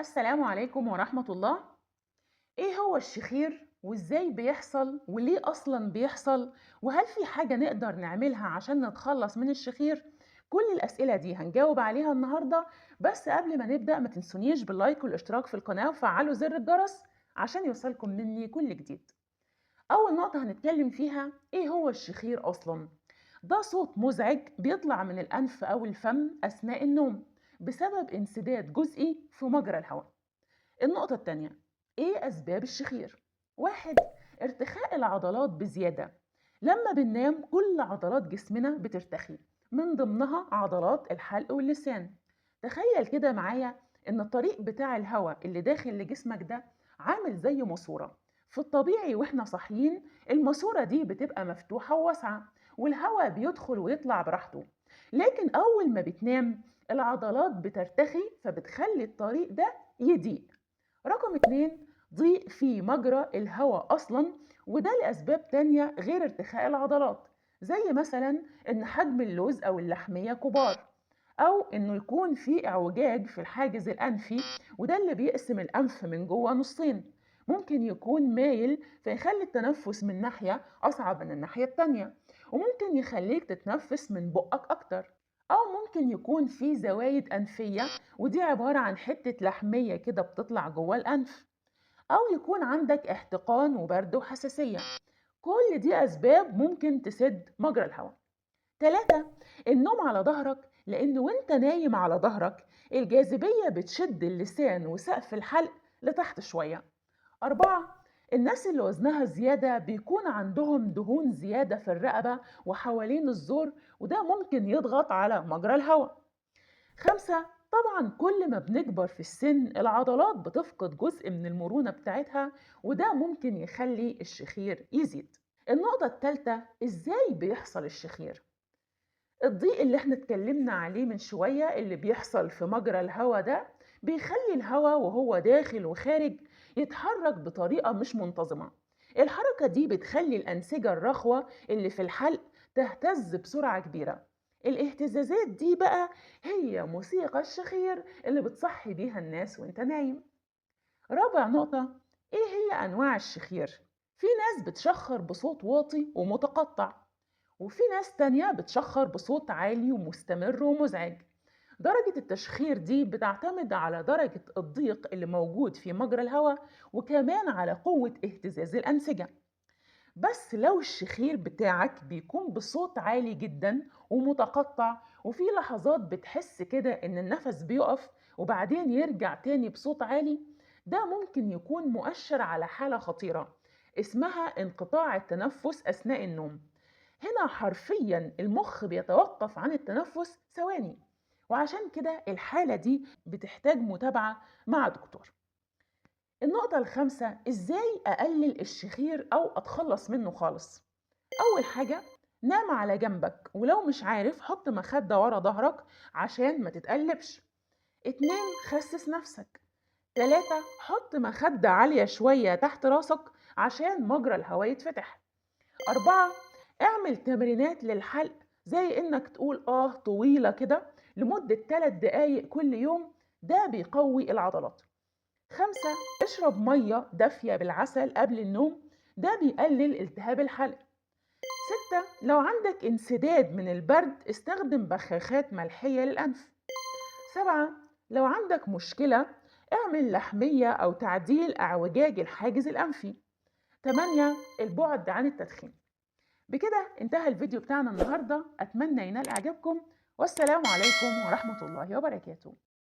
السلام عليكم ورحمة الله. إيه هو الشخير وإزاي بيحصل وليه أصلا بيحصل؟ وهل في حاجة نقدر نعملها عشان نتخلص من الشخير؟ كل الأسئلة دي هنجاوب عليها النهاردة. بس قبل ما نبدأ ما تنسونيش باللايك والاشتراك في القناة وفعلوا زر الجرس عشان يوصلكم مني كل جديد. أول نقطة هنتكلم فيها إيه هو الشخير أصلا؟ ده صوت مزعج بيطلع من الأنف أو الفم أثناء النوم بسبب انسداد جزئي في مجرى الهواء. النقطة التانية، إيه أسباب الشخير؟ واحد، ارتخاء العضلات بزيادة. لما بننام كل عضلات جسمنا بترتخي، من ضمنها عضلات الحلق واللسان. تخيل كده معايا إن الطريق بتاع الهواء اللي داخل لجسمك ده عامل زي ماسورة. في الطبيعي وإحنا صاحيين الماسورة دي بتبقى مفتوحة وواسعة، والهواء بيدخل ويطلع براحته. لكن أول ما بتنام العضلات بترتخي فبتخلي الطريق ده يضيق. رقم اتنين، ضيق في مجرى الهواء أصلا، وده لأسباب تانية غير ارتخاء العضلات، زي مثلا إن حجم اللوز أو اللحمية كبار، أو إنه يكون في اعوجاج في الحاجز الأنفي، وده اللي بيقسم الأنف من جوه نصين. ممكن يكون مايل فيخلي التنفس من ناحية أصعب من الناحية التانية، وممكن يخليك تتنفس من بقك أكتر. أو ممكن يكون في زوايد أنفية، ودي عبارة عن حتة لحمية كده بتطلع جوه الأنف. أو يكون عندك احتقان وبرد وحساسية. كل دي أسباب ممكن تسد مجرى الهواء. 3، النوم على ظهرك، لأن وانت نايم على ظهرك الجاذبية بتشد اللسان وسقف الحلق لتحت شوية. 4، الناس اللي وزنها زيادة بيكون عندهم دهون زيادة في الرقبة وحوالين الزور، وده ممكن يضغط على مجرى الهواء. 5، طبعا كل ما بنكبر في السن العضلات بتفقد جزء من المرونة بتاعتها، وده ممكن يخلي الشخير يزيد. النقطة الثالثة، ازاي بيحصل الشخير؟ الضيق اللي احنا اتكلمنا عليه من شوية اللي بيحصل في مجرى الهواء ده بيخلي الهواء وهو داخل وخارج يتحرك بطريقة مش منتظمة. الحركة دي بتخلي الأنسجة الرخوة اللي في الحلق تهتز بسرعة كبيرة. الاهتزازات دي بقى هي موسيقى الشخير اللي بتصحي بيها الناس وانت نايم. رابع نقطة، ايه هي أنواع الشخير؟ في ناس بتشخر بصوت واطي ومتقطع، وفي ناس تانية بتشخر بصوت عالي ومستمر ومزعج. درجة التشخير دي بتعتمد على درجة الضيق اللي موجود في مجرى الهواء، وكمان على قوة اهتزاز الأنسجة. بس لو الشخير بتاعك بيكون بصوت عالي جدا ومتقطع، وفي لحظات بتحس كده إن النفس بيقف وبعدين يرجع تاني بصوت عالي، ده ممكن يكون مؤشر على حالة خطيرة اسمها انقطاع التنفس أثناء النوم. هنا حرفيا المخ بيتوقف عن التنفس ثواني، وعشان كده الحالة دي بتحتاج متابعة مع دكتور. النقطة الخامسة، ازاي اقلل الشخير او اتخلص منه خالص؟ اول حاجة، نام على جنبك، ولو مش عارف حط مخدة ورا ظهرك عشان ما تتقلبش. 2، خسس نفسك. 3، حط مخدة عالية شوية تحت راسك عشان مجرى الهواء يتفتح. 4، اعمل تمرينات للحلق، زي انك تقول طويلة كده لمدة 3 دقايق كل يوم، ده بيقوي العضلات. 5، اشرب مية دافية بالعسل قبل النوم، ده بيقلل التهاب الحلق. 6، لو عندك انسداد من البرد استخدم بخاخات ملحية للأنف. 7، لو عندك مشكلة اعمل لحمية أو تعديل أعوجاج الحاجز الأنفي. 8، البعد عن التدخين. بكده انتهى الفيديو بتاعنا النهاردة، أتمنى ينال إعجابكم، والسلام عليكم ورحمة الله وبركاته.